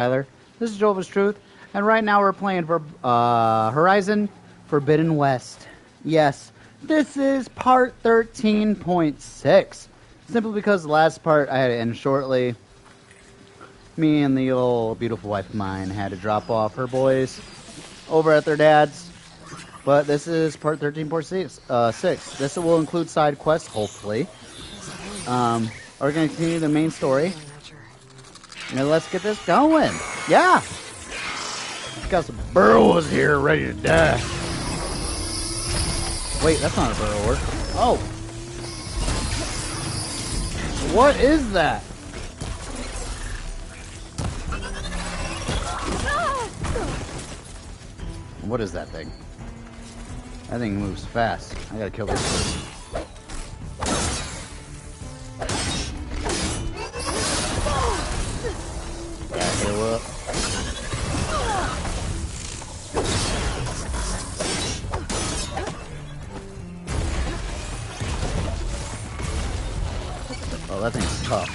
Tyler. This is Jehovah's Truth, and right now we're playing for Horizon Forbidden West. Yes, this is part 13.6. Simply because the last part I had to end shortly. Me and the old beautiful wife of mine had to drop off her boys over at their dad's. But this is part 13.6. This will include side quests, hopefully. We're going to continue the main story. Now let's get this going. Yeah! Got some burrows here ready to die. Wait, that's not a burrower. Oh! What is that? What is that thing? That thing moves fast. I gotta kill this person. Up. Oh, that thing's tough.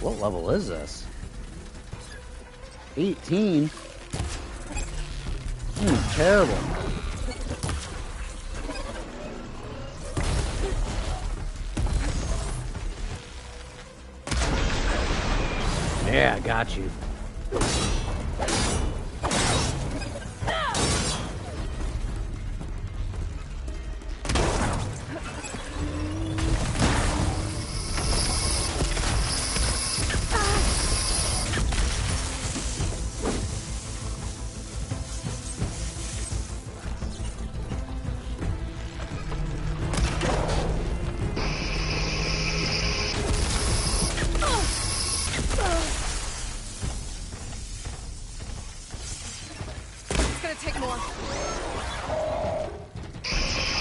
What level is this? 18? Terrible. Yeah, got you.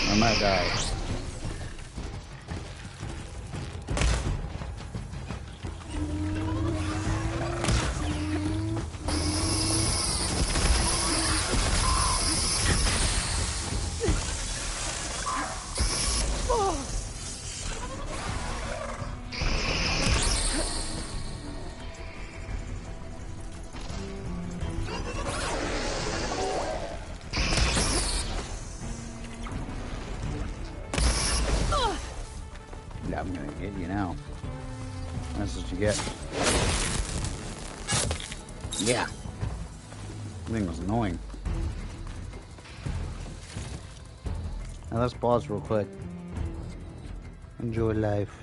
I might die. I'm gonna get you now. That's what you get. Yeah. That thing was annoying. Now let's pause real quick. Enjoy life.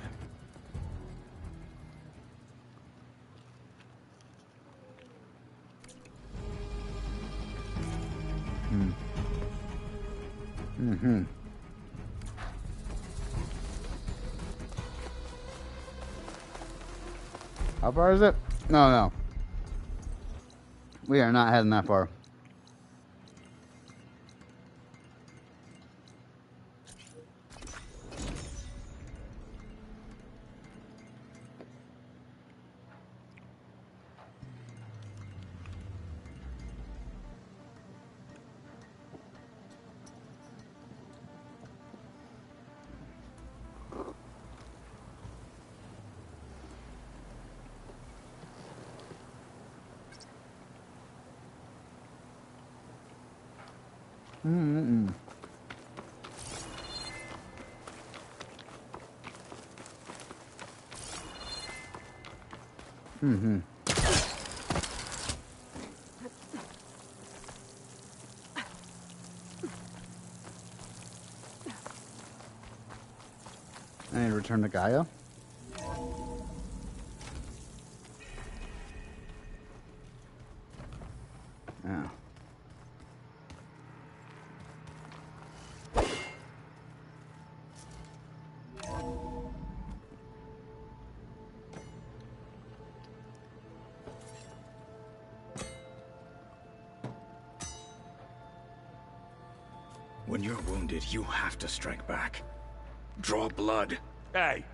How far is it? No. We are not heading that far. I need to return to Gaia. Yeah. When you're wounded, you have to strike back. Draw blood. Hey!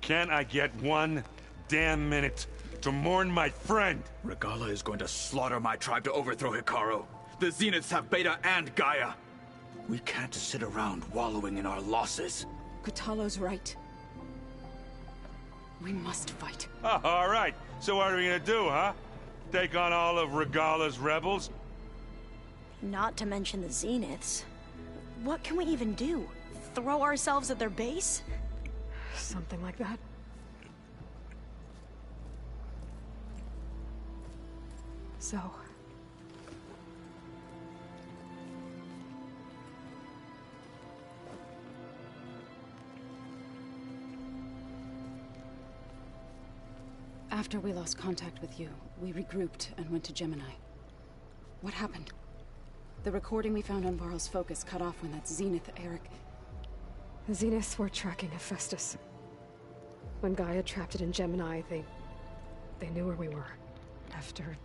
Can't I get one damn minute to mourn my friend? Regala is going to slaughter my tribe to overthrow Hikaru. The Zeniths have Beta and Gaia. We can't sit around wallowing in our losses. Kutalo's right. We must fight. Oh, all right. So what are we gonna do, huh? Take on all of Regala's rebels? Not to mention the Zeniths. What can we even do? Throw ourselves at their base? Something like that. So... After we lost contact with you, we regrouped and went to Gemini. What happened? The recording we found on Varl's focus cut off when that Zenith Eric... The Zeniths were tracking Hephaestus. When Gaia trapped it in Gemini, they knew where we were. After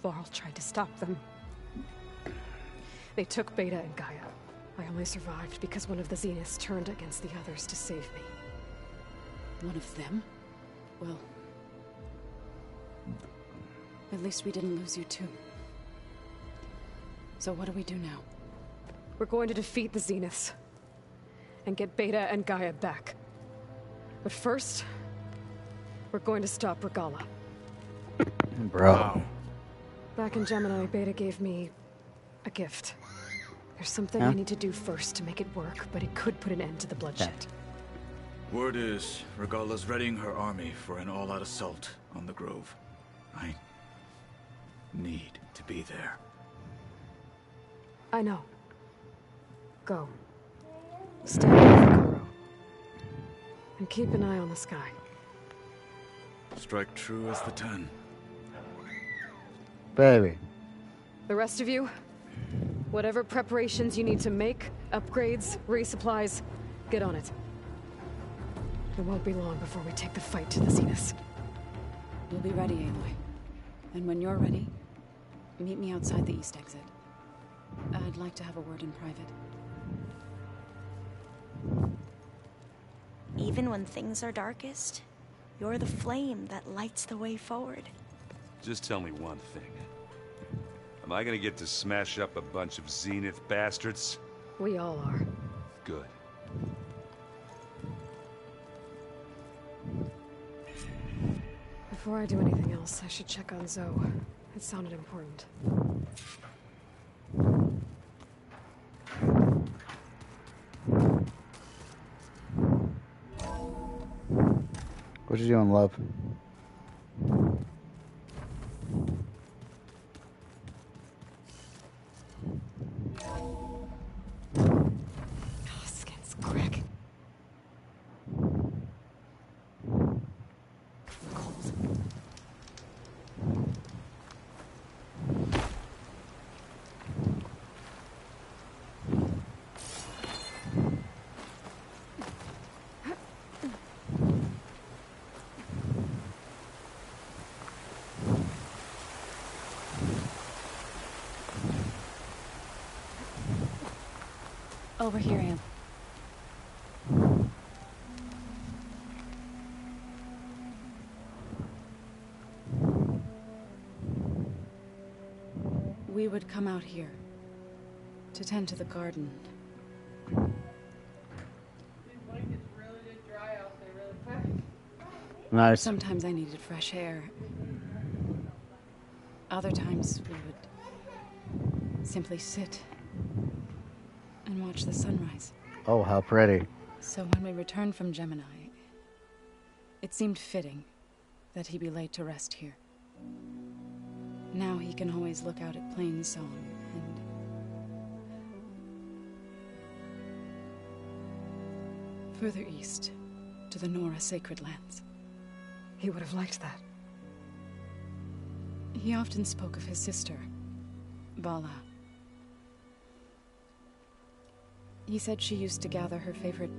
Varl tried to stop them, they took Beta and Gaia. I only survived because one of the Zeniths turned against the others to save me. One of them? Well... at least we didn't lose you too. So what do we do now? We're going to defeat the Zeniths. And get Beta and Gaia back. But first, we're going to stop Regala. Bro. Wow. Back in Gemini, Beta gave me a gift. There's something Huh? I need to do first to make it work, but it could put an end to the bloodshed. Word is, Regala's readying her army for an all-out assault on the Grove. I need to be there. I know. Go. Stay with Kuro. And keep an eye on the sky. Strike true as the 10. Baby. The rest of you, whatever preparations you need to make, upgrades, resupplies, get on it. It won't be long before we take the fight to the Zeniths. We'll be ready, Aloy. And when you're ready, meet me outside the east exit. I'd like to have a word in private. Even when things are darkest, you're the flame that lights the way forward. Just tell me one thing. Am I gonna get to smash up a bunch of Zenith bastards? We all are. Good. Before I do anything else, I should check on Zoe. It sounded important. What you doing, love? Oh, skin's cracking. Cold. Over here, Am. We would come out here to tend to the garden. Nice. Sometimes I needed fresh air. Other times we would simply sit and watch the sunrise. Oh, how pretty. So when we returned from Gemini, it seemed fitting that he be laid to rest here. Now he can always look out at Plainsong and... further east, to the Nora Sacred Lands. He would have liked that. He often spoke of his sister, Bala. He said she used to gather her favorite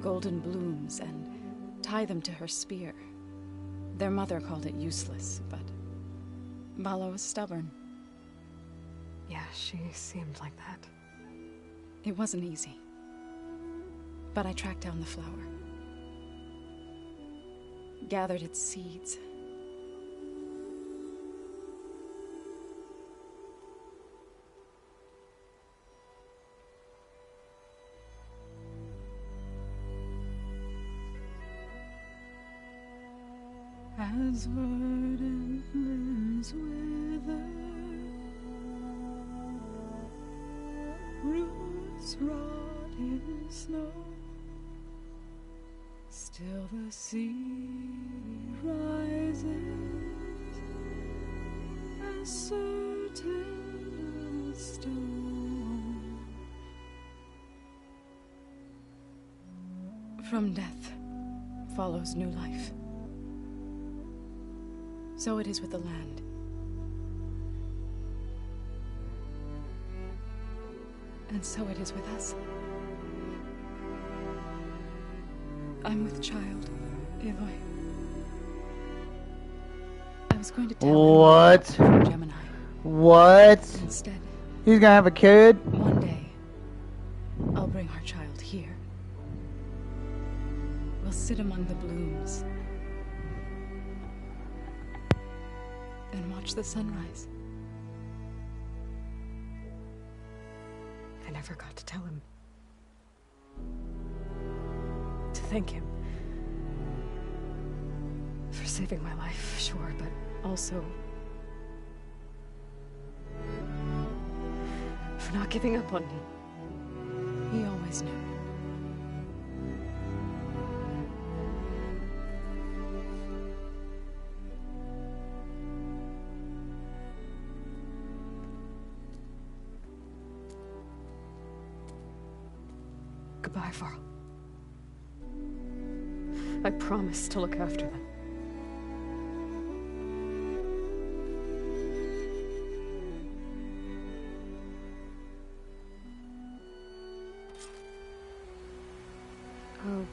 golden blooms and tie them to her spear. Their mother called it useless, but Bala was stubborn. Yeah, she seemed like that. It wasn't easy. But I tracked down the flower. Gathered its seeds. as verdant limbs wither, roots rot in snow, still the sea rises as certain as stone. From death follows new life. So it is with the land. And so it is with us. I'm with child, Aloy. I was going to tell What? him about Gemini. What? Instead, He's gonna have a kid? one day, I'll bring our child here. We'll sit among the blooms and watch the sunrise. I never got to tell him. To thank him. For saving my life, sure, but also for not giving up on me. He always knew. Goodbye, Varl. I promise to look after them. I'll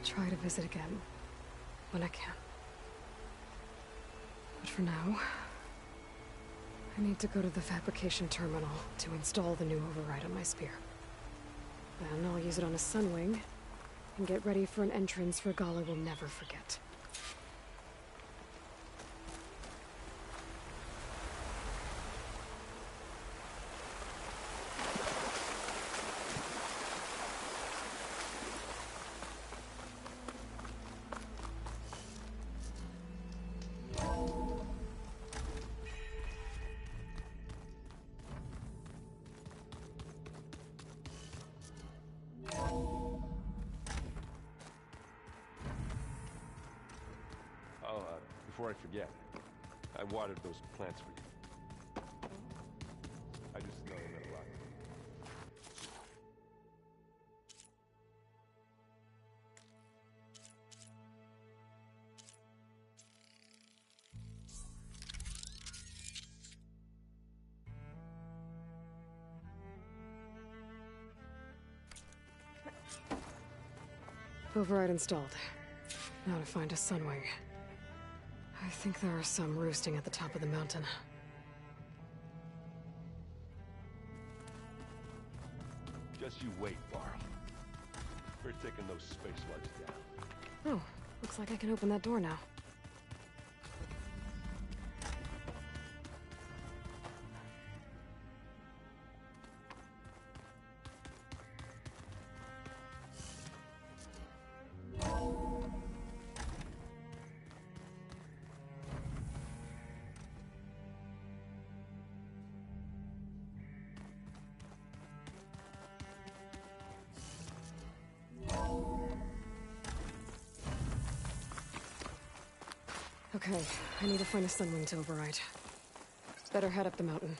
try to visit again when I can. But for now, I need to go to the fabrication terminal to install the new override on my spear. Then I'll use it on a sunwing and get ready for an entrance Regala will never forget. Before I forget, I watered those plants for you. I just know they meant a lot. Override installed. Now to find a sunwing. I think there are some roosting at the top of the mountain. Just you wait, Varl. We're taking those space slugs down. Oh, looks like I can open that door now. Okay, I need to find a sunwing to override. Better head up the mountain.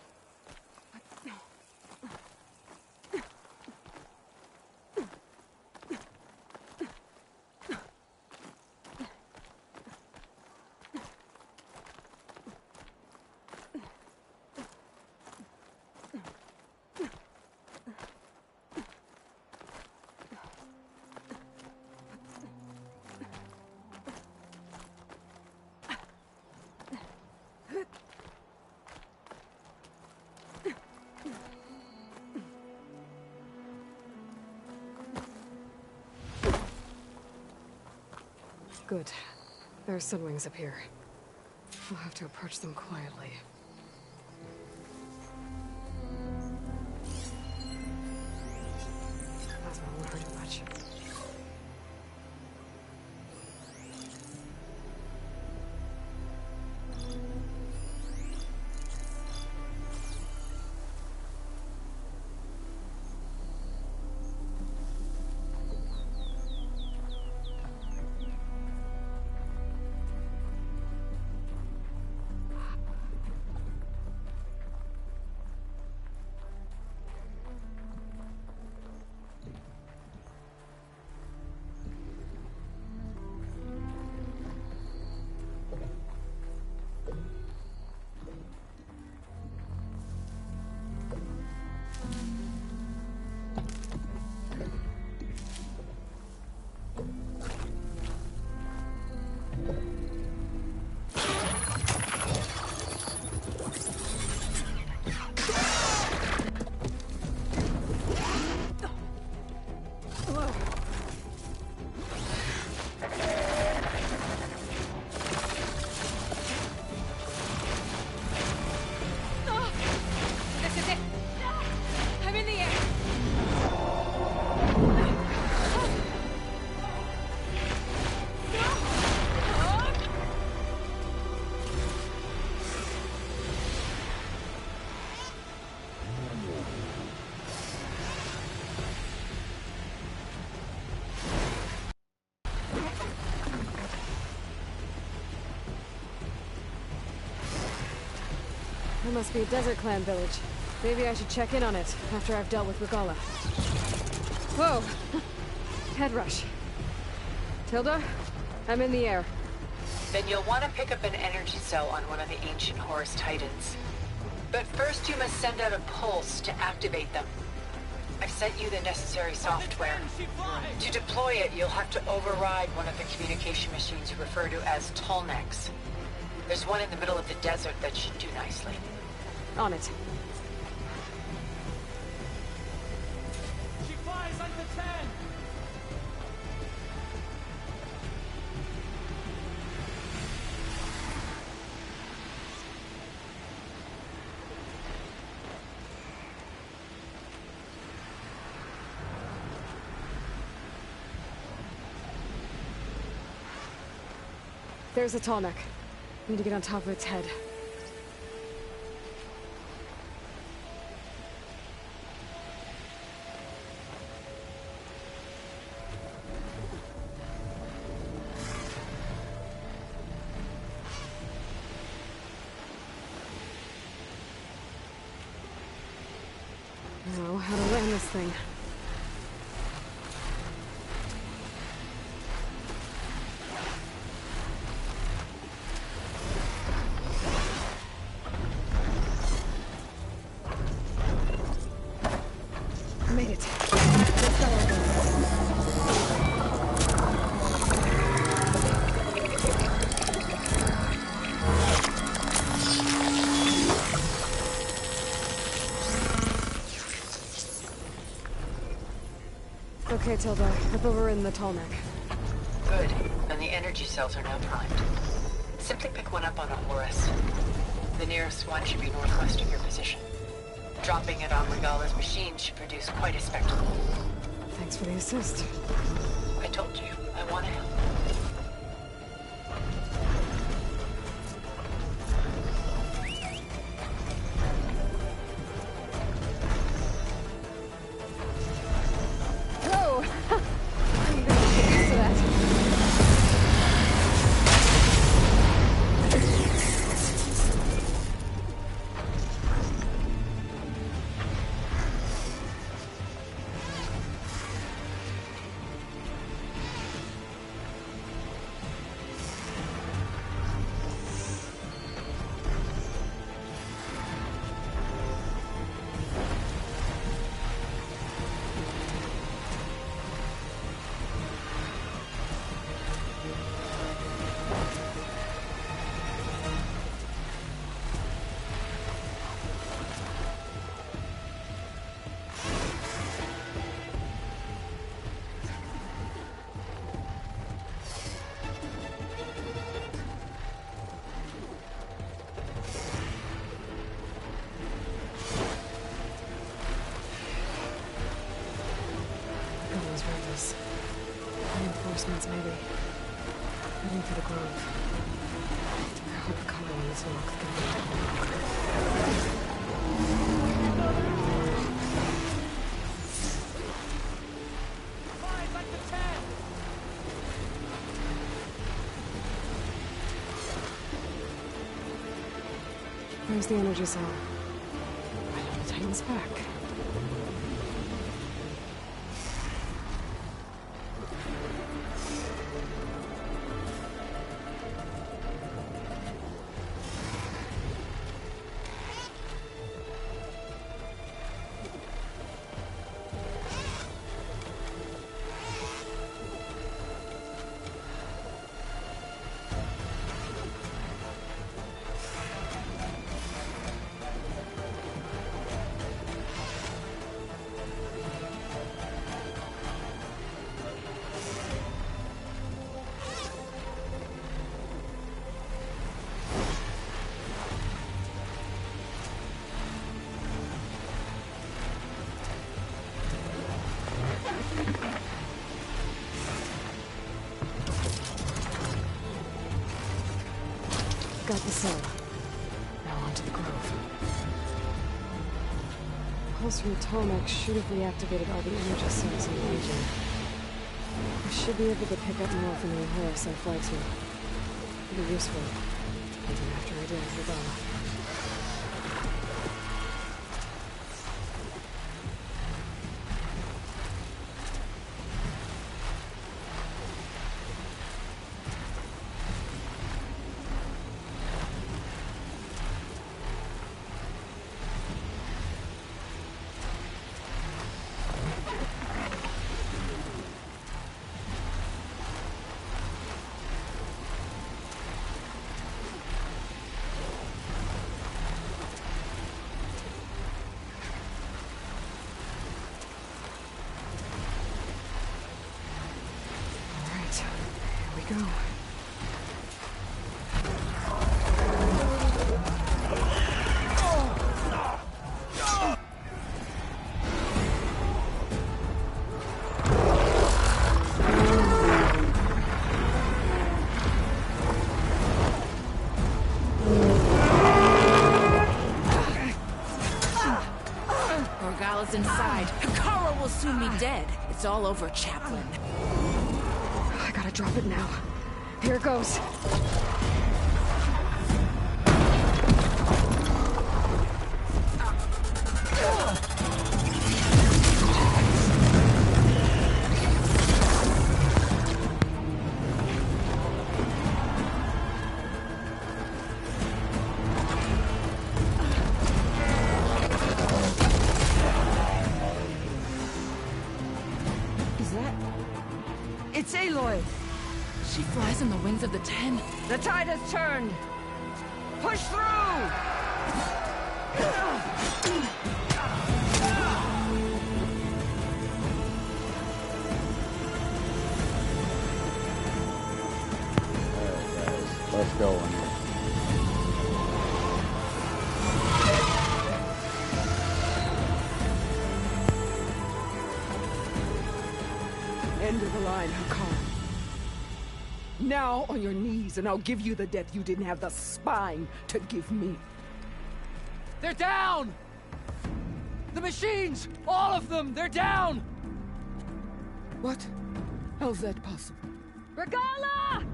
Good. There are sunwings up here. We'll have to approach them quietly. Plasma won't hurt it much. must be a Desert Clan village. Maybe I should check in on it after I've dealt with Regala. Whoa! Head rush. Tilda? I'm in the air. Then you'll want to pick up an energy cell on one of the ancient Horus Titans. But first you must send out a pulse to activate them. I've sent you the necessary software. To deploy it, you'll have to override one of the communication machines you refer to as Tallnecks. There's one in the middle of the desert that should do nicely. On it. She flies like the 10! There's a Tallneck. Need to get on top of its head. Now, how to land this thing? Made it. Let's go. Okay, Tilda. I've overridden the Tallneck. Good. And the energy cells are now primed. Simply pick one up on a Horus. The nearest one should be northwest of your position. Dropping it on Regala's machine should produce quite a spectacle. Thanks for the assist. I told you, I want to help. Whoa! I'm gonna get used to that. Those rebels. Reinforcements, maybe. Heading for the grove. I hope the color on this lock Flies like the 10! Where's the energy cell? Right on the Titan's back. Got the cell. Now onto the grove. Pulse from Tallneck should have reactivated all the energy cells in the region. I should be able to pick up more from the Horus I fly to. It'll be useful, even after I deal with Regala. we go. Morgala's inside. Hikaru will soon be dead. It's all over, Chaplain. I gotta drop it now. Here it goes. It's Aloy! She flies on the wings of the Ten. The tide has turned! Push through! Let's go. End of the line, Hikaru. Now on your knees, and I'll give you the death you didn't have the spine to give me. They're down! The machines! All of them! They're down! What? How's that possible? Regala!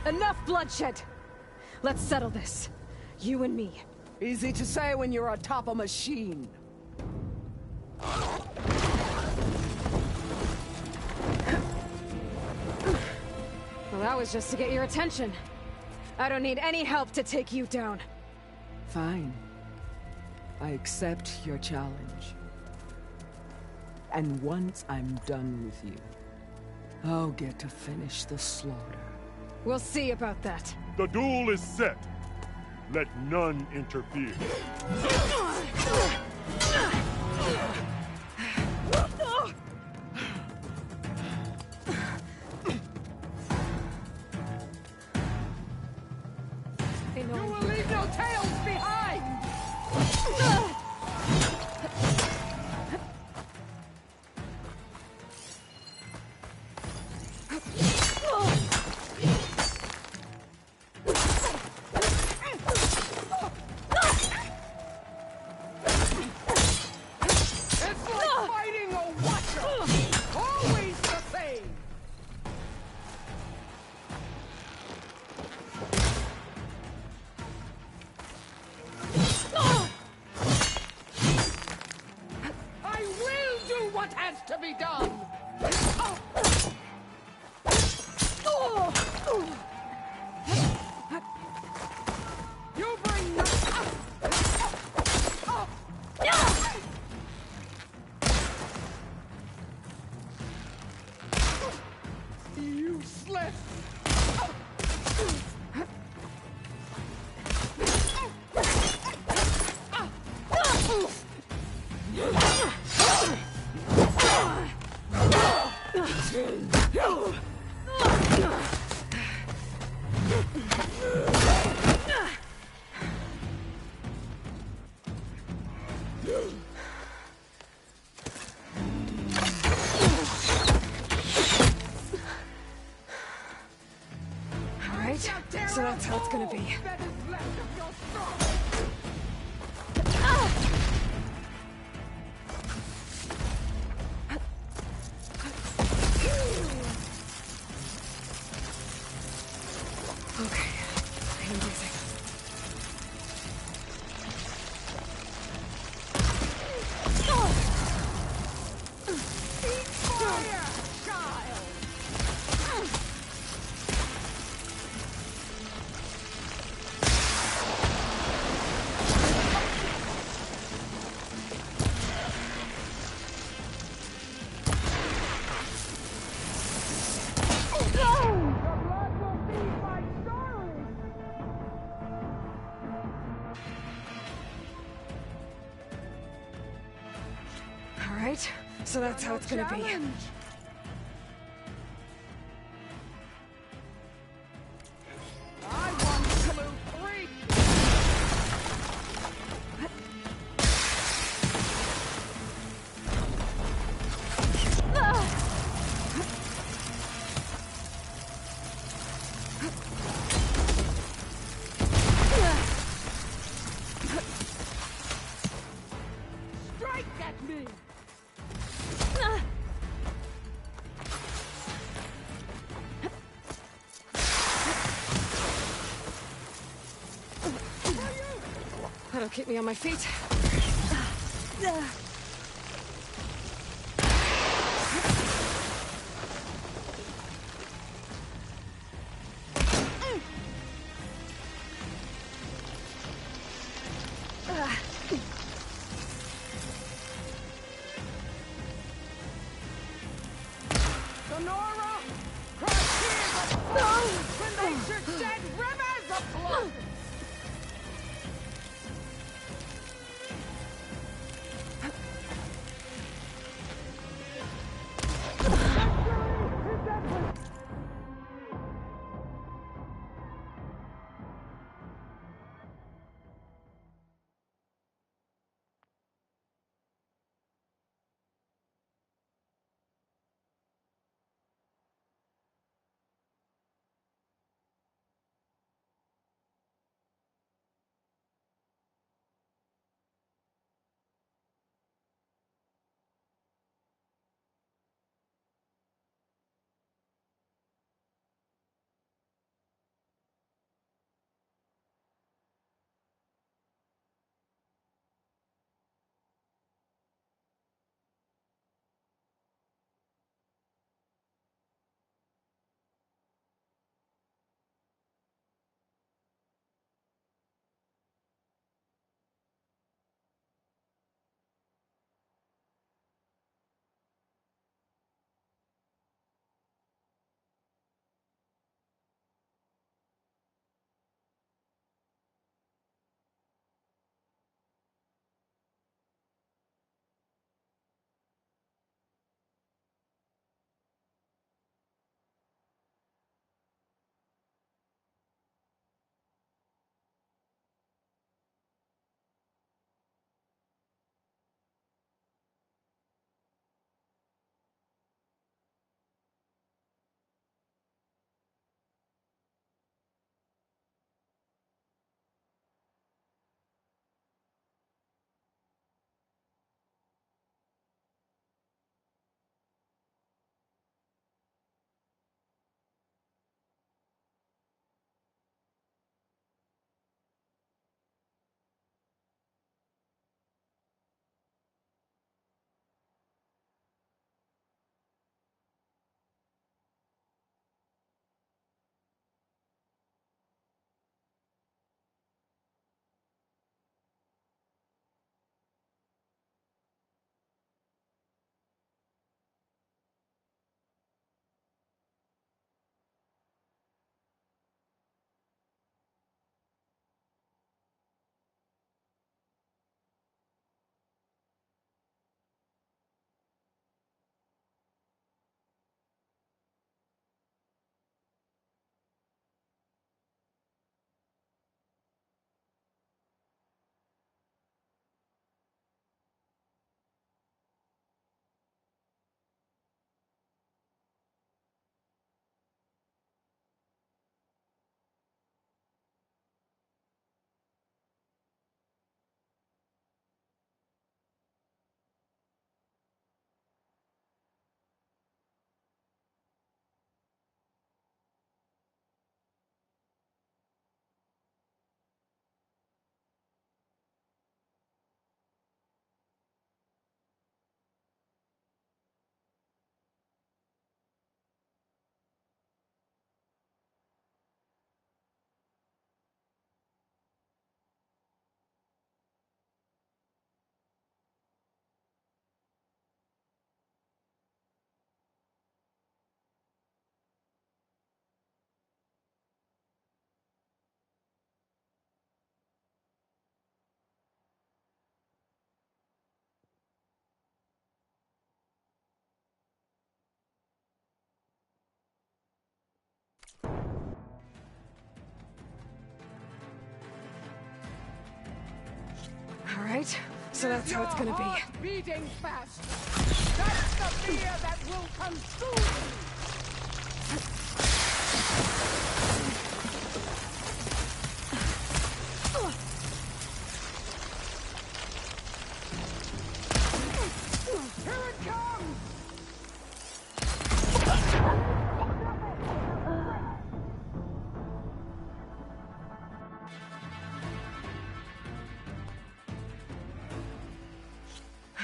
Enough bloodshed! Let's settle this. You and me. Easy to say when you're atop a machine. Well, that was just to get your attention. I don't need any help to take you down. Fine. I accept your challenge. And once I'm done with you, I'll get to finish the slaughter. We'll see about that. The duel is set. Let none interfere. You will leave no tails behind! It's like fighting a watcher! Always the same! I will do what has to be done! You bring useless! Alright, so that's how it's gonna be. That is left of your strong. Okay, I am busy. Fire, child! The blood will feed my sorrow! So that's how it's gonna be. I want Clue 3! Strike at me! That'll keep me on my feet. Sonora! Cross here! No! When they should shed rivers of blood! right, so that's how it's gonna be. Beating fast. That's the fear that will consume you. Here it comes!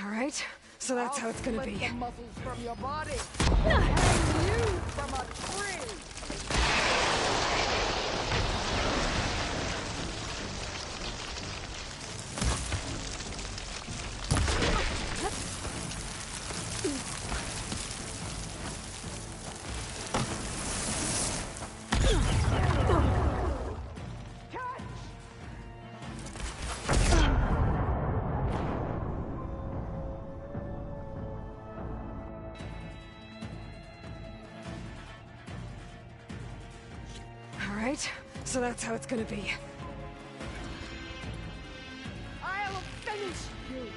All right, so that's how it's gonna be. The muscles from your body. Hang you from a tree. All right, so that's how it's gonna be. I'll finish you.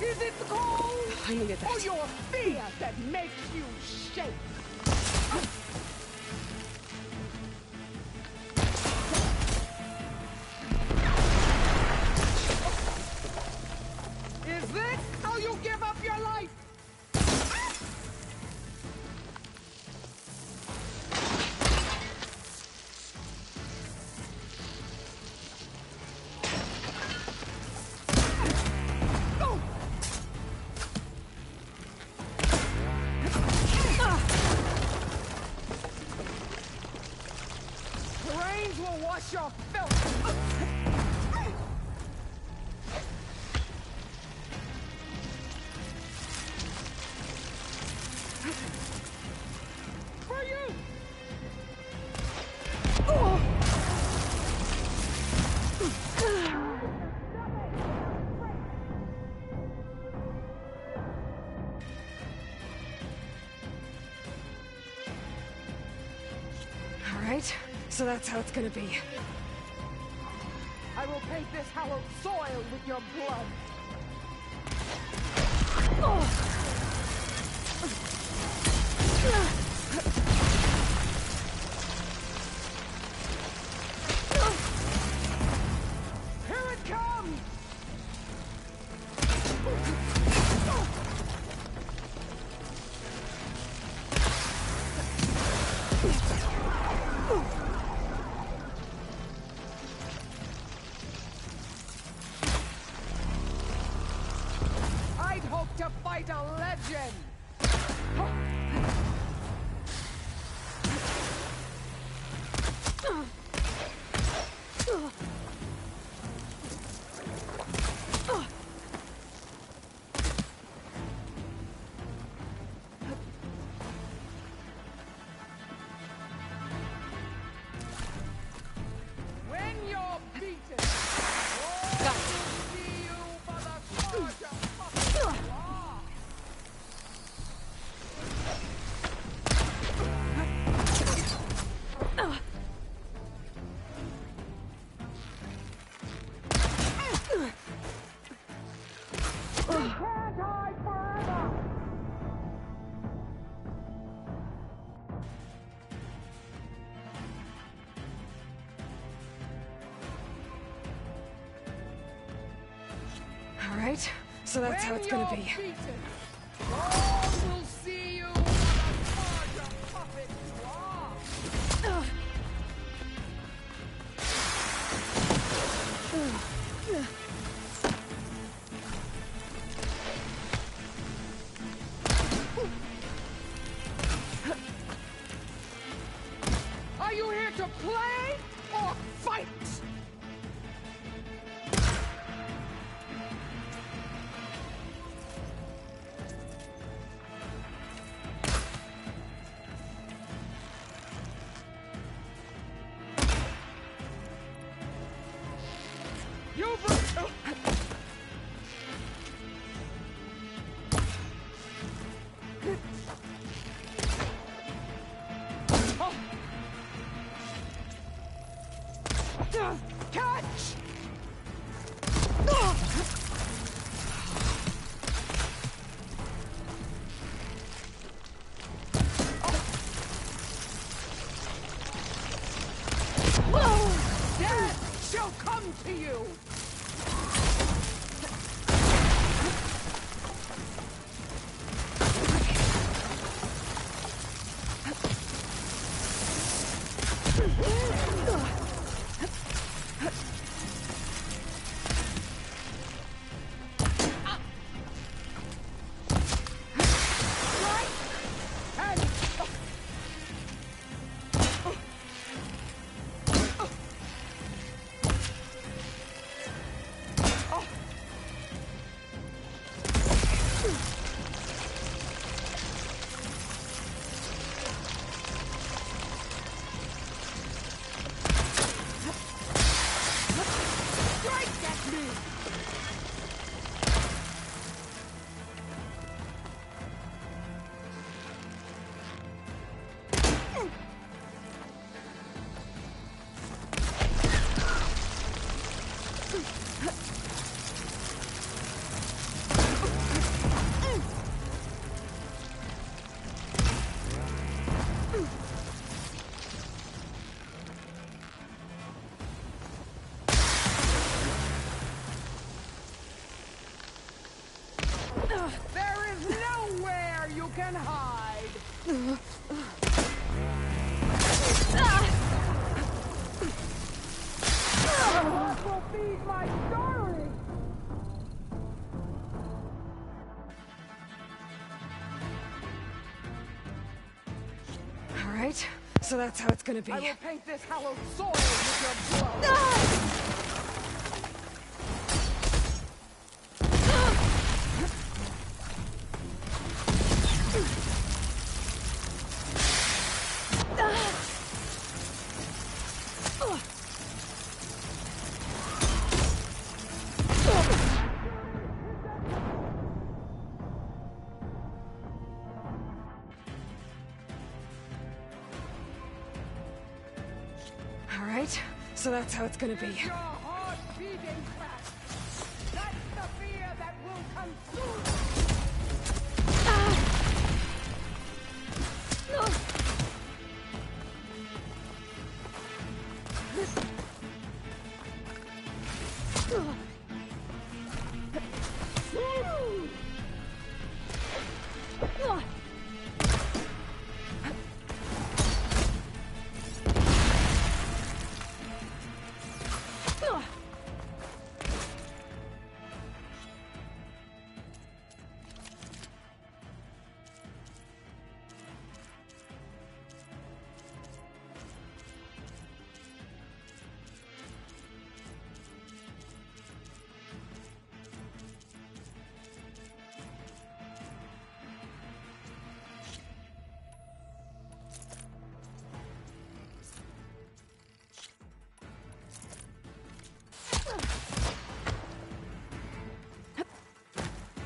Is it the cold? I needed that. Or your fear that makes you shake? Is this how you give up your life? Rains will wash your filth. For you. All right, so that's how it's gonna be. I will paint this hallowed soil with your blood. Here it comes! I'd hope to fight a legend! When you're beaten, all will see you for the charge of puppet you are. You can't hide forever! All right, so that's how it's gonna be. Beaten, all will see you for the charge of puppet you are. Are you here to play or fight? You catch! Death shall come to you! There is nowhere you can hide! What will feed my story? Alright, so that's how it's gonna be. I will paint this hallowed soil with your blood! Alright, so that's how it's gonna be. Your heart beating fast! That's the fear that will consume you!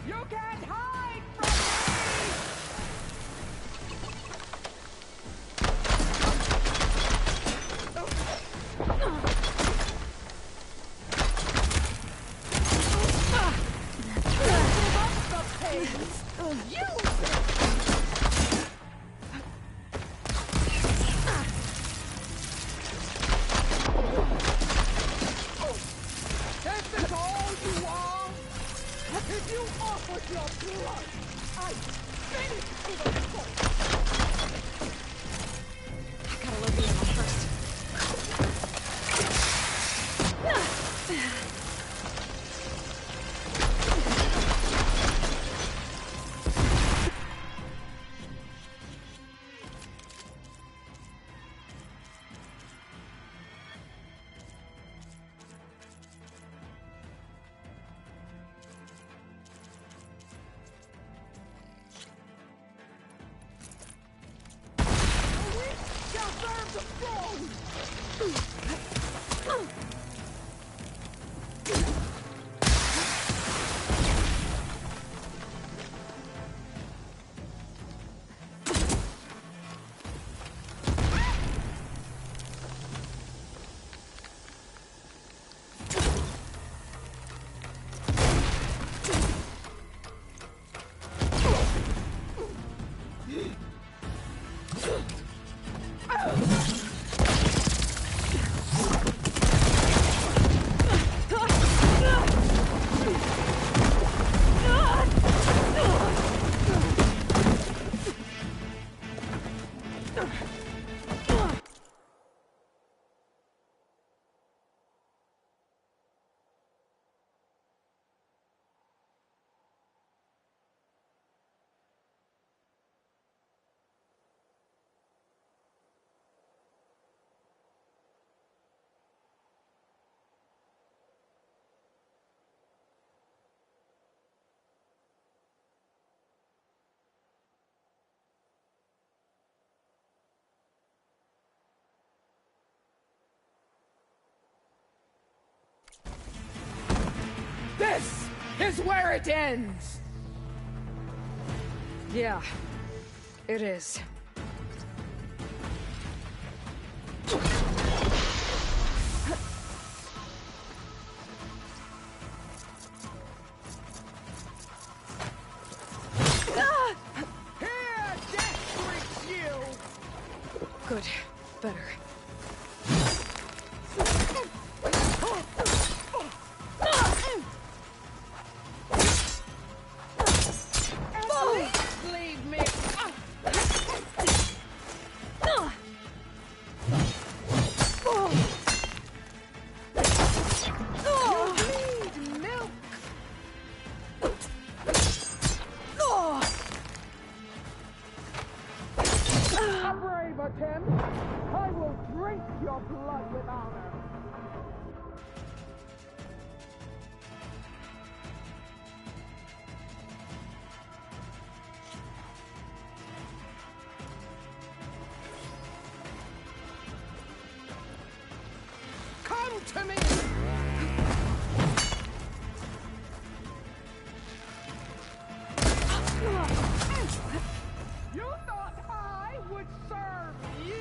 You can't hide from This is all you are? If you offered your blood, I'd finish to the full. I gotta load the ammo first. is where it ends! Yeah, it is. Here, death greets you! Good. Better. Leave me! You need milk! A brave attempt! I will drink your blood with honor! Come to me! You thought I would serve you?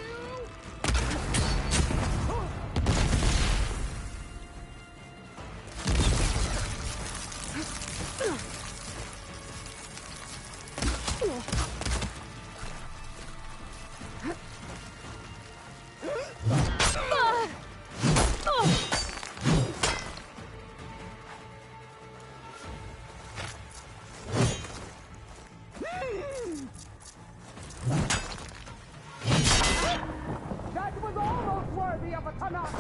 That was almost worthy of a Tanakh,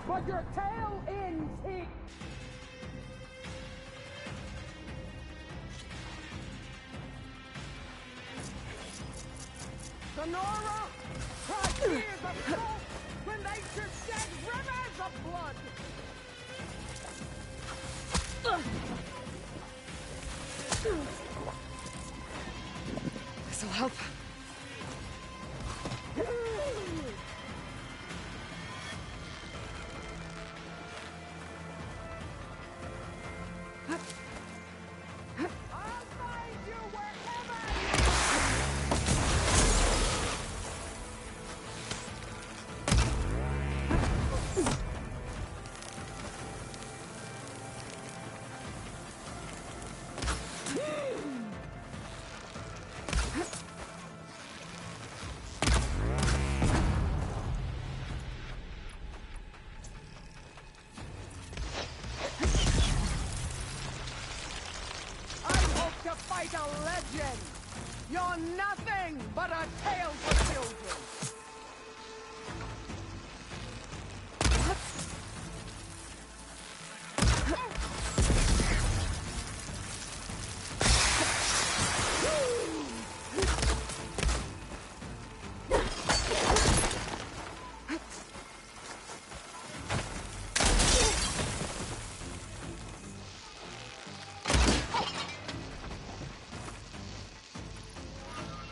but your tail ends here. Sonora, cry tears of salt when they should shed rivers of blood. This'll help. I'll find you wherever you I hope to fight a legend. You're nothing but a tale for children.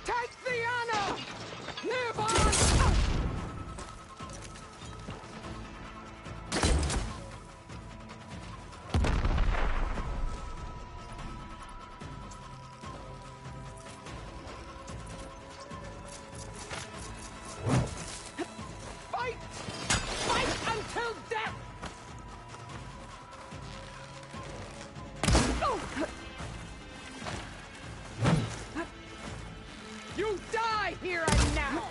Take the honor! Live on! Fight! Fight until death! You die here and now!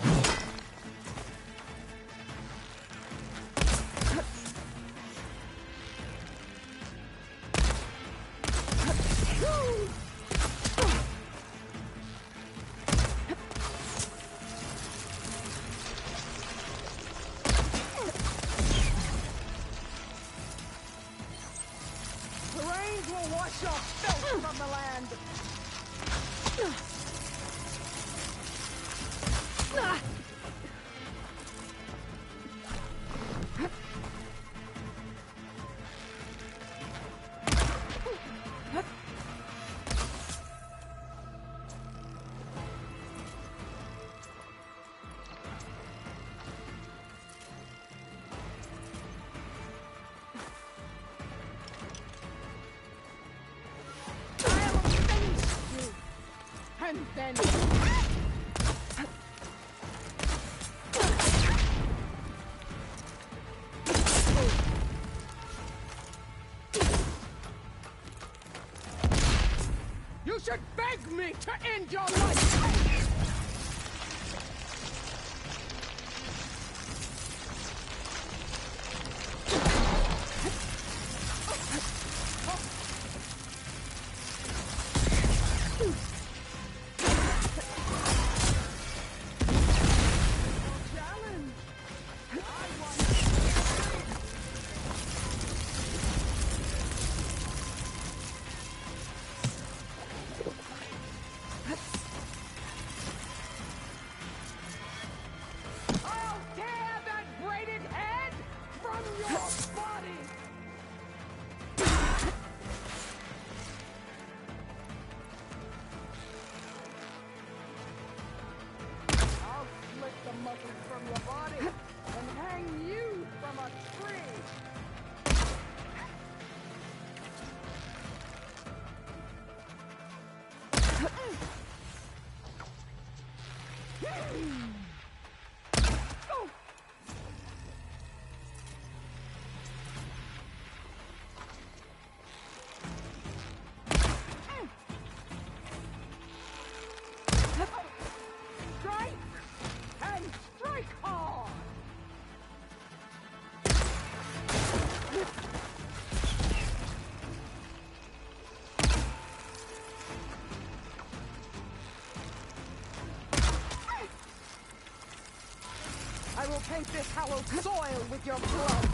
The rains will wash your filth from the land! end. You should beg me to end your life! From your body and hang you from a tree. Strike and strike hard. I will paint this hallowed soil with your blood.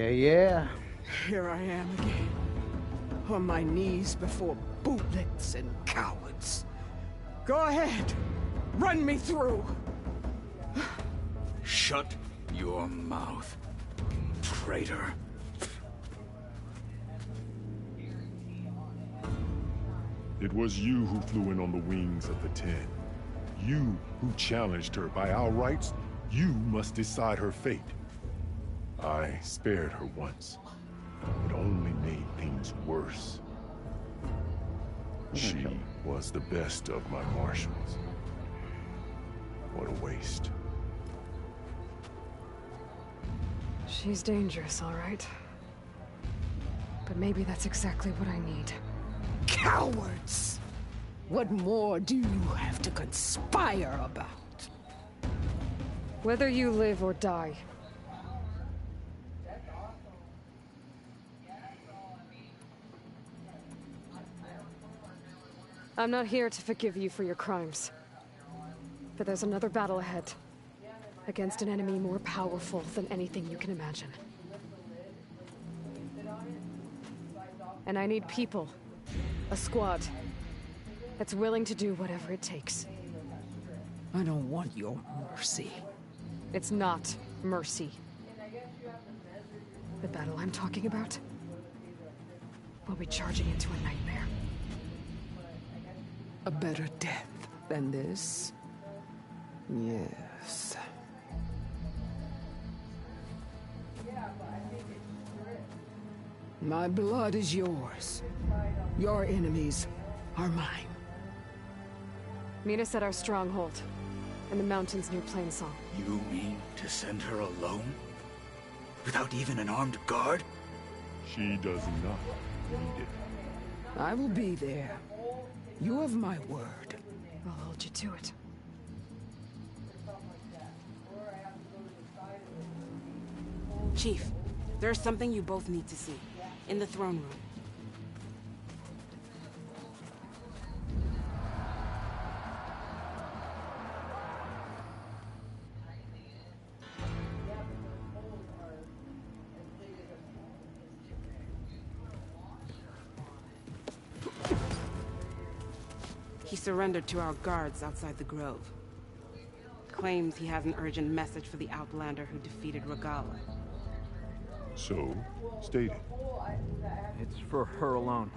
Yeah. Here I am again, on my knees before bootlets and cowards. Go ahead, run me through. Shut your mouth, traitor. It was you who flew in on the wings of the Ten. You who challenged her. By our rights, you must decide her fate. I spared her once. It only made things worse. She was the best of my marshals. What a waste. She's dangerous, all right. But maybe that's exactly what I need. Cowards! What more do you have to conspire about? Whether you live or die. I'm not here to forgive you for your crimes. But there's another battle ahead. Against an enemy more powerful than anything you can imagine. And I need people. A squad. That's willing to do whatever it takes. I don't want your mercy. It's not mercy. The battle I'm talking about will be charging into a nightmare. A better death than this? Yes. My blood is yours. Your enemies are mine. Meet us at our stronghold, in the mountains near Plainsong. You mean to send her alone? Without even an armed guard? She does not need it. I will be there. You have my word. I'll hold you to it. Chief, there's something you both need to see. In the throne room. He surrendered to our guards outside the grove. Claims he has an urgent message for the Outlander who defeated Regala. So, state it. It's for her alone.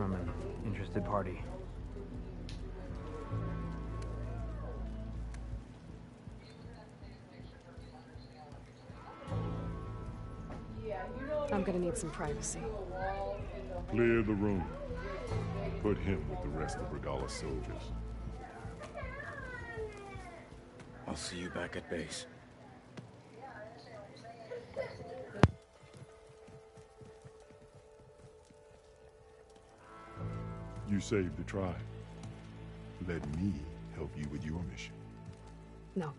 from an interested party. I'm gonna need some privacy. Clear the room. Put him with the rest of Regalla's soldiers. I'll see you back at base. You saved the tribe. Let me help you with your mission. No.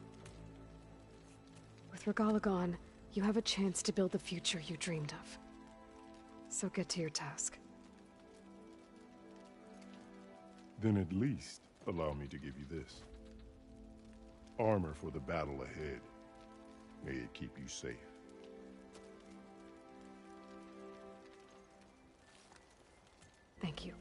With Regalla gone, you have a chance to build the future you dreamed of. So get to your task. Then at least allow me to give you this. Armor for the battle ahead. May it keep you safe. Thank you.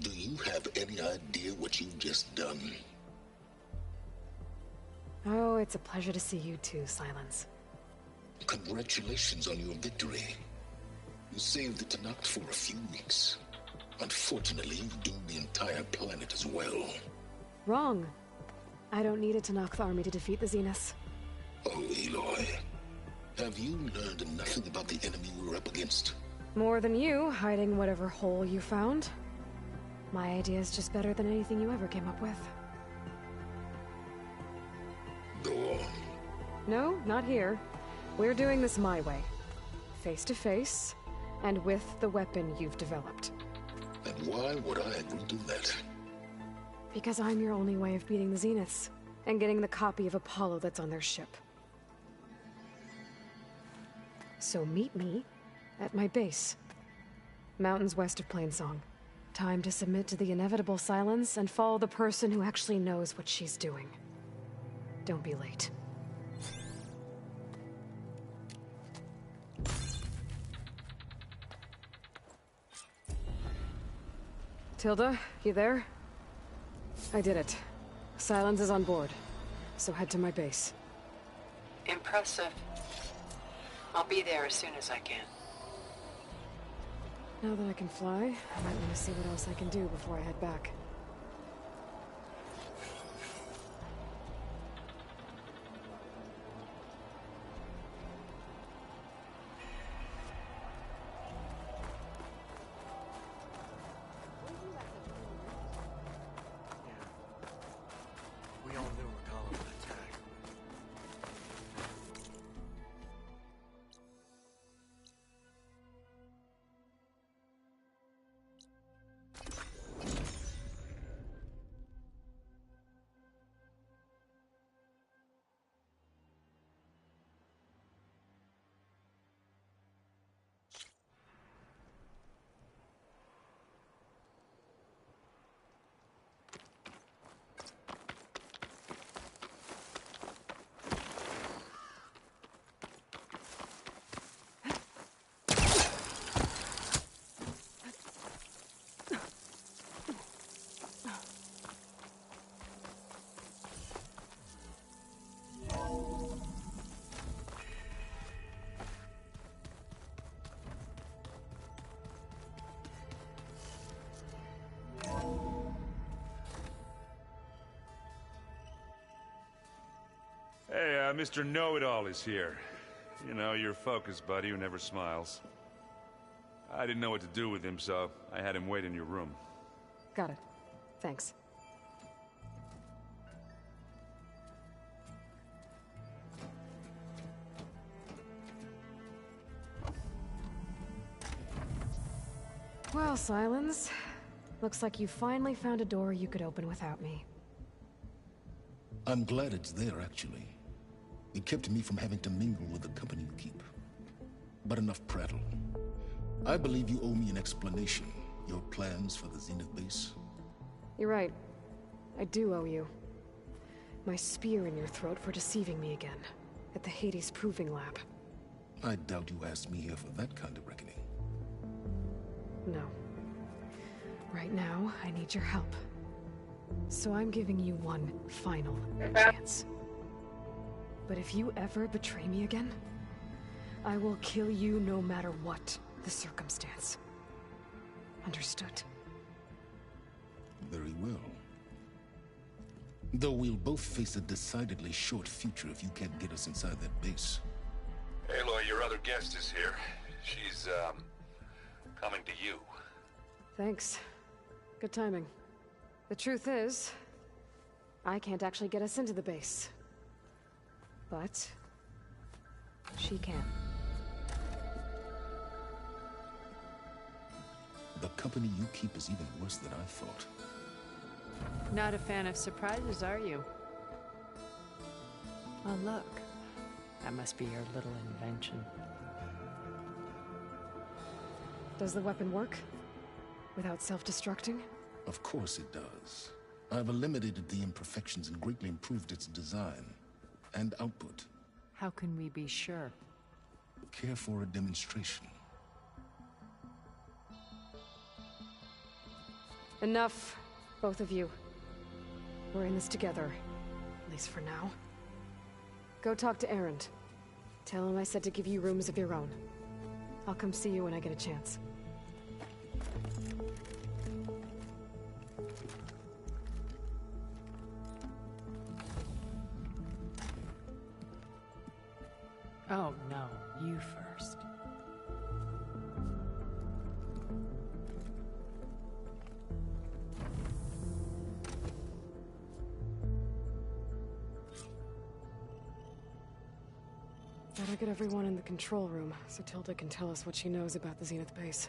Do you have any idea what you've just done? Oh, it's a pleasure to see you too, Silence. Congratulations on your victory. You saved the Tanakh for a few weeks. Unfortunately, you've doomed the entire planet as well. Wrong. I don't need a Tanakh army to defeat the Zeniths. Oh, Aloy. Have you learned nothing about the enemy we're up against? More than you, hiding whatever hole you found. My idea is just better than anything you ever came up with. Go on. No, not here. We're doing this my way. Face to face, and with the weapon you've developed. And why would I agree to that? Because I'm your only way of beating the Zeniths, and getting the copy of Apollo that's on their ship. So meet me at my base. Mountains west of Plainsong. Time to submit to the inevitable silence and follow the person who actually knows what she's doing. Don't be late. Tilda, you there? I did it. Silence is on board, so head to my base. Impressive. I'll be there as soon as I can. Now that I can fly, I might want to see what else I can do before I head back. We all knew Regalla would attack. Hey, Mr. Know-It-All is here. You know, your focus buddy who never smiles. I didn't know what to do with him, so I had him wait in your room. Got it. Thanks. Well, Silence. Looks like you finally found a door you could open without me. I'm glad it's there, actually. It kept me from having to mingle with the company you keep. But enough prattle. I believe you owe me an explanation. Your plans for the Zenith base? You're right. I do owe you. My spear in your throat for deceiving me again. At the Hades Proving Lab. I doubt you asked me here for that kind of reckoning. No. Right now, I need your help. So I'm giving you one final chance. But if you ever betray me again, I will kill you no matter what the circumstance. Understood? Very well. Though we'll both face a decidedly short future if you can't get us inside that base. Aloy, your other guest is here. She's, coming to you. Thanks. Good timing. The truth is, I can't actually get us into the base. But she can. The company you keep is even worse than I thought. Not a fan of surprises, are you? Oh, look. That must be your little invention. Does the weapon work? Without self-destructing? Of course it does. I've eliminated the imperfections and greatly improved its design and output. How can we be sure? Care for a demonstration? Enough, both of you. We're in this together, at least for now. Go talk to Erend. Tell him I said to give you rooms of your own. I'll come see you when I get a chance. Oh, no. You first. Better get everyone in the control room, so Tilda can tell us what she knows about the Zenith base.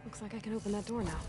Looks like I can open that door now.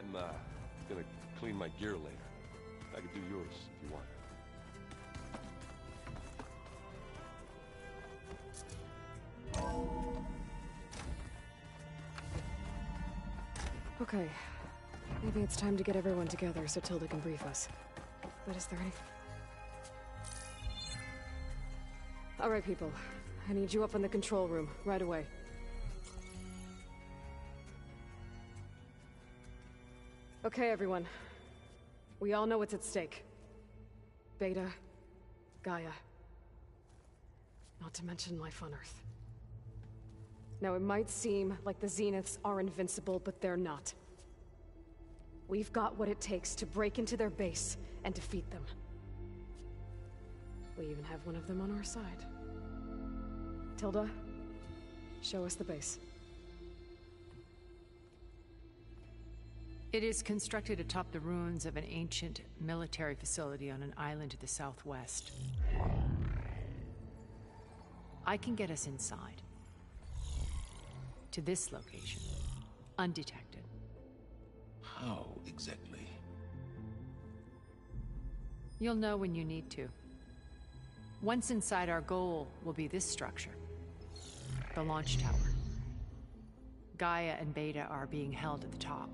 I'm gonna clean my gear later. I could do yours if you want. Okay. Maybe it's time to get everyone together so Tilda can brief us. But is there any... Alright, people. I need you up in the control room, right away. Okay, everyone. We all know what's at stake. Beta, Gaia. Not to mention life on Earth. Now, it might seem like the Zeniths are invincible, but they're not. We've got what it takes to break into their base and defeat them. We even have one of them on our side. Tilda, show us the base. It is constructed atop the ruins of an ancient military facility on an island to the southwest. I can get us inside. To this location, undetected. How exactly? You'll know when you need to. Once inside, our goal will be this structure. The launch tower. Gaia and Beta are being held at the top.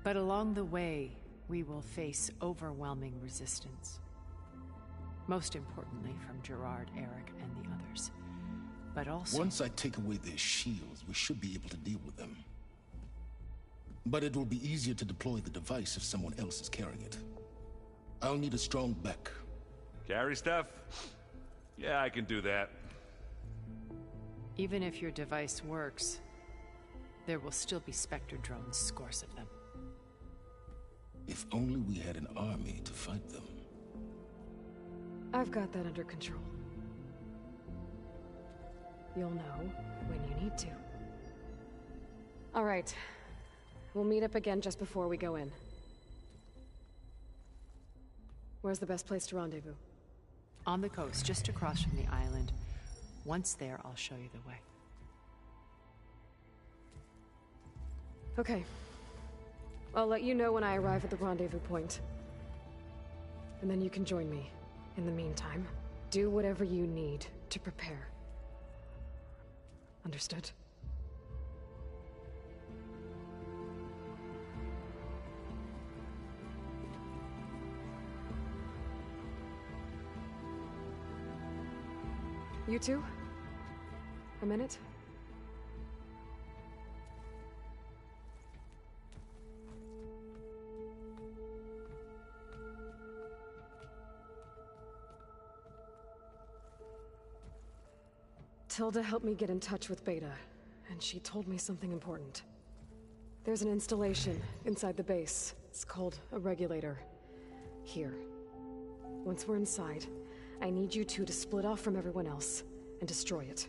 But along the way, we will face overwhelming resistance. Most importantly from Gerard, Eric, and the others. But also... Once I take away their shields, we should be able to deal with them. But it will be easier to deploy the device if someone else is carrying it. I'll need a strong back. Carry stuff? Yeah, I can do that. Even if your device works, there will still be Spectre drones, scores of them. If only we had an army to fight them. I've got that under control. You'll know when you need to. All right. We'll meet up again just before we go in. Where's the best place to rendezvous? On the coast, just across from the island. Once there, I'll show you the way. Okay. I'll let you know when I arrive at the rendezvous point. And then you can join me. In the meantime, do whatever you need to prepare. Understood? You two? A minute? Tilda helped me get in touch with Beta, and she told me something important. There's an installation inside the base. It's called a regulator. Here. Once we're inside, I need you two to split off from everyone else and destroy it.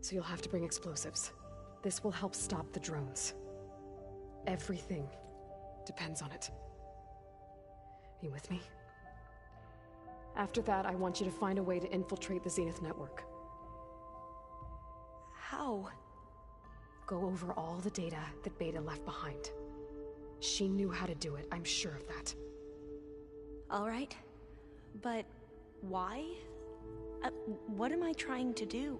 So you'll have to bring explosives. This will help stop the drones. Everything depends on it. You with me? After that, I want you to find a way to infiltrate the Zenith network. How? Go over all the data that Beta left behind. She knew how to do it, I'm sure of that. All right. But why? What am I trying to do?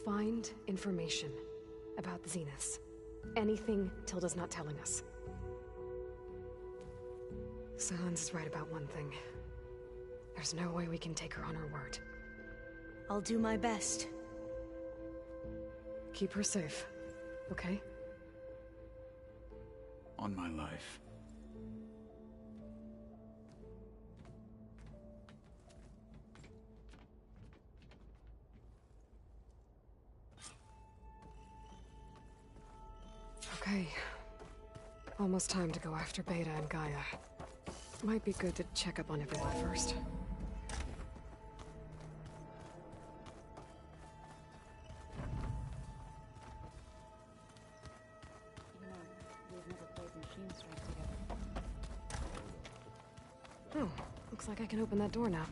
Find information about the Zeniths. Anything Tilda's not telling us. Silence is right about one thing. There's no way we can take her on her word. I'll do my best. Keep her safe, okay? On my life. Okay. Almost time to go after Beta and Gaia. Might be good to check up on everyone first. Oh, looks like I can open that door now.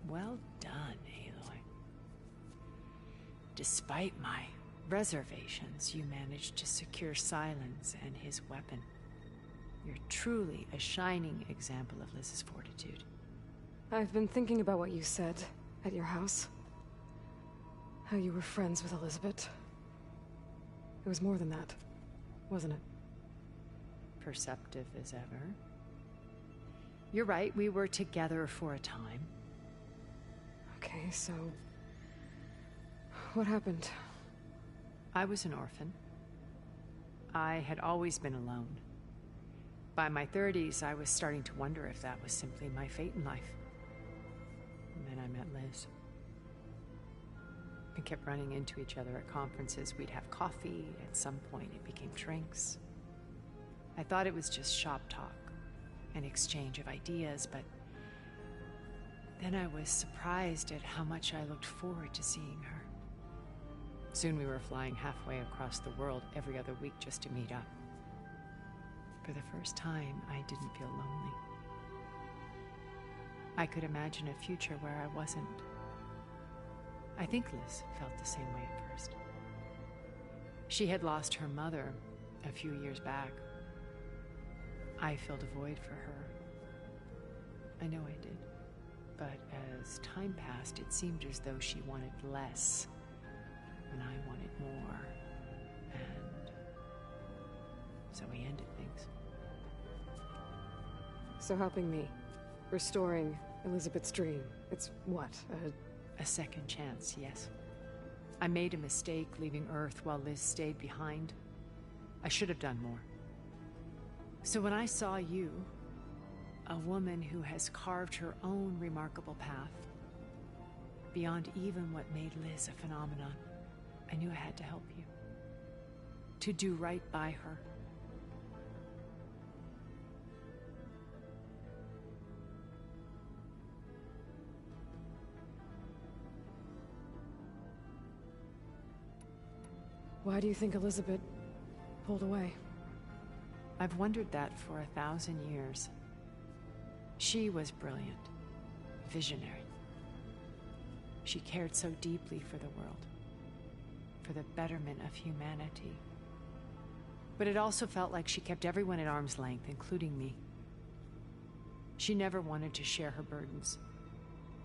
Well done, Aloy. Despite my reservations, you managed to secure Silence and his weapon. You're truly a shining example of Liz's fortitude. I've been thinking about what you said at your house. How you were friends with Elizabeth. It was more than that, wasn't it? Perceptive as ever. You're right, we were together for a time. Okay, so... what happened? I was an orphan. I had always been alone. By my 30s, I was starting to wonder if that was simply my fate in life. And then I met Liz. We kept running into each other at conferences. We'd have coffee. At some point, it became drinks. I thought it was just shop talk, an exchange of ideas, but then I was surprised at how much I looked forward to seeing her. Soon we were flying halfway across the world every other week just to meet up. For the first time, I didn't feel lonely. I could imagine a future where I wasn't. I think Liz felt the same way at first. She had lost her mother a few years back. I filled a void for her. I know I did. But as time passed, it seemed as though she wanted less, and I wanted more. And so we ended things. So helping me, restoring Elizabeth's dream, it's what, a second chance, yes. I made a mistake leaving Earth while Liz stayed behind. I should have done more. So when I saw you, a woman who has carved her own remarkable path, beyond even what made Liz a phenomenon, I knew I had to help you. To do right by her. Why do you think Elizabeth pulled away? I've wondered that for 1,000 years. She was brilliant, visionary. She cared so deeply for the world, for the betterment of humanity. But it also felt like she kept everyone at arm's length, including me. She never wanted to share her burdens.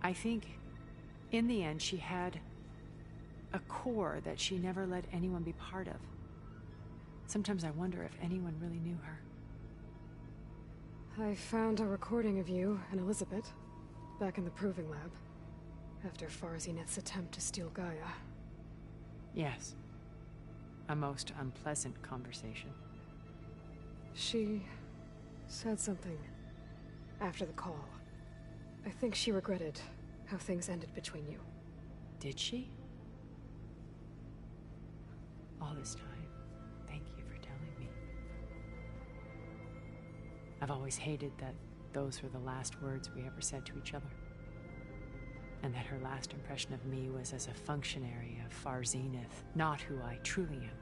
I think, in the end, she had a core that she never let anyone be part of. Sometimes I wonder if anyone really knew her. I found a recording of you and Elizabeth back in the proving lab after Farzineth's attempt to steal Gaia. Yes. A most unpleasant conversation. She said something after the call. I think she regretted how things ended between you. Did she? All this time, thank you for telling me. I've always hated that those were the last words we ever said to each other. And that her last impression of me was as a functionary of Farzineth, not who I truly am.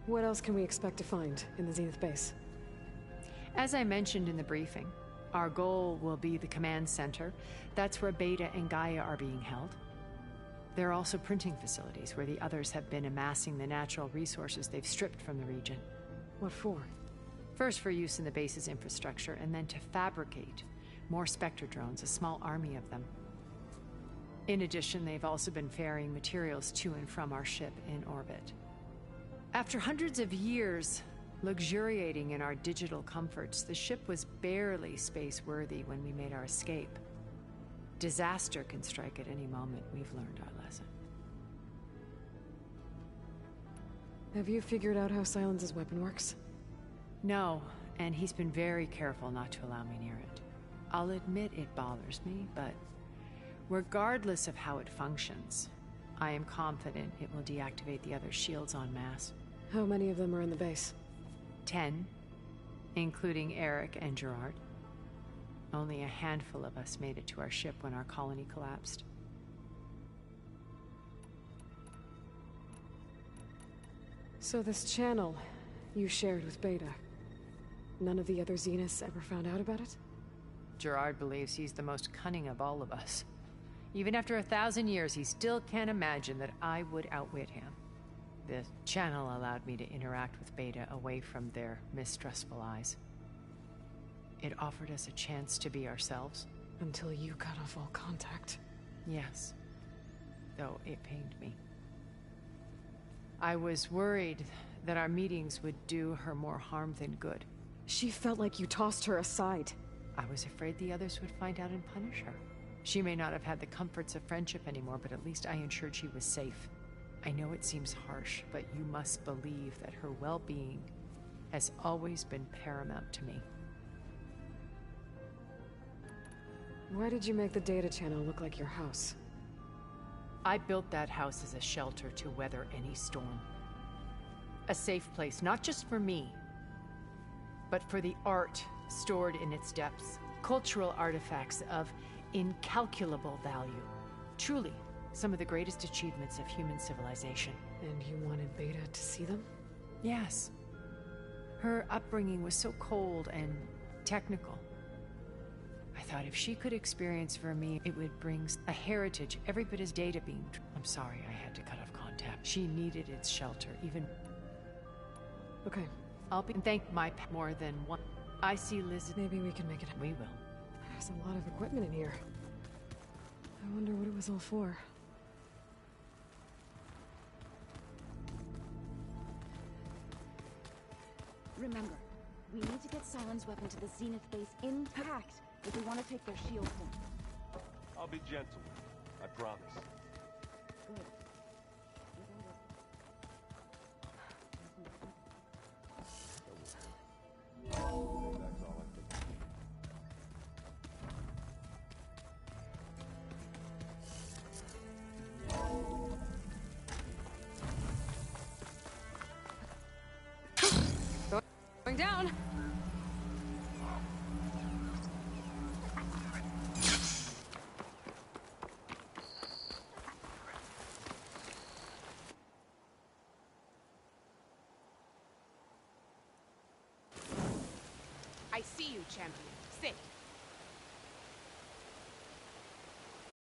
What else can we expect to find in the Zenith base? As I mentioned in the briefing, our goal will be the command center. That's where Beta and Gaia are being held. There are also printing facilities where the others have been amassing the natural resources they've stripped from the region. What for? First for use in the base's infrastructure, and then to fabricate more Spectre drones, a small army of them. In addition, they've also been ferrying materials to and from our ship in orbit. After hundreds of years luxuriating in our digital comforts, the ship was barely space-worthy when we made our escape. Disaster can strike at any moment. We've learned our lesson. Have you figured out how Silence's weapon works? No, and he's been very careful not to allow me near it. I'll admit it bothers me, but regardless of how it functions, I am confident it will deactivate the other shields en masse. How many of them are in the base? 10, including Eric and Gerard. Only a handful of us made it to our ship when our colony collapsed. So this channel you shared with Beta, none of the other Zeniths ever found out about it? Gerard believes he's the most cunning of all of us. Even after 1,000 years, he still can't imagine that I would outwit him. The channel allowed me to interact with Beta away from their mistrustful eyes. It offered us a chance to be ourselves. Until you cut off all contact. Yes. Though it pained me. I was worried that our meetings would do her more harm than good. She felt like you tossed her aside. I was afraid the others would find out and punish her. She may not have had the comforts of friendship anymore, but at least I ensured she was safe. I know it seems harsh, but you must believe that her well-being has always been paramount to me. Why did you make the data channel look like your house? I built that house as a shelter to weather any storm. A safe place, not just for me, but for the art stored in its depths. Cultural artifacts of incalculable value. Truly, some of the greatest achievements of human civilization. And you wanted Beta to see them? Yes. Her upbringing was so cold and technical. I thought if she could experience Vermeer, it would bring a heritage every bit as data being. I'm sorry I had to cut off contact. She needed its shelter, even. Okay. I'll be thank my more than one. I see Liz. Maybe we can make it. We will. There's a lot of equipment in here. I wonder what it was all for. Remember, we need to get Silen's weapon to the Zenith base intact if we want to take their shields down. I'll be gentle. I promise. Good. That's all I think. Going down! I see you, champion. Sit.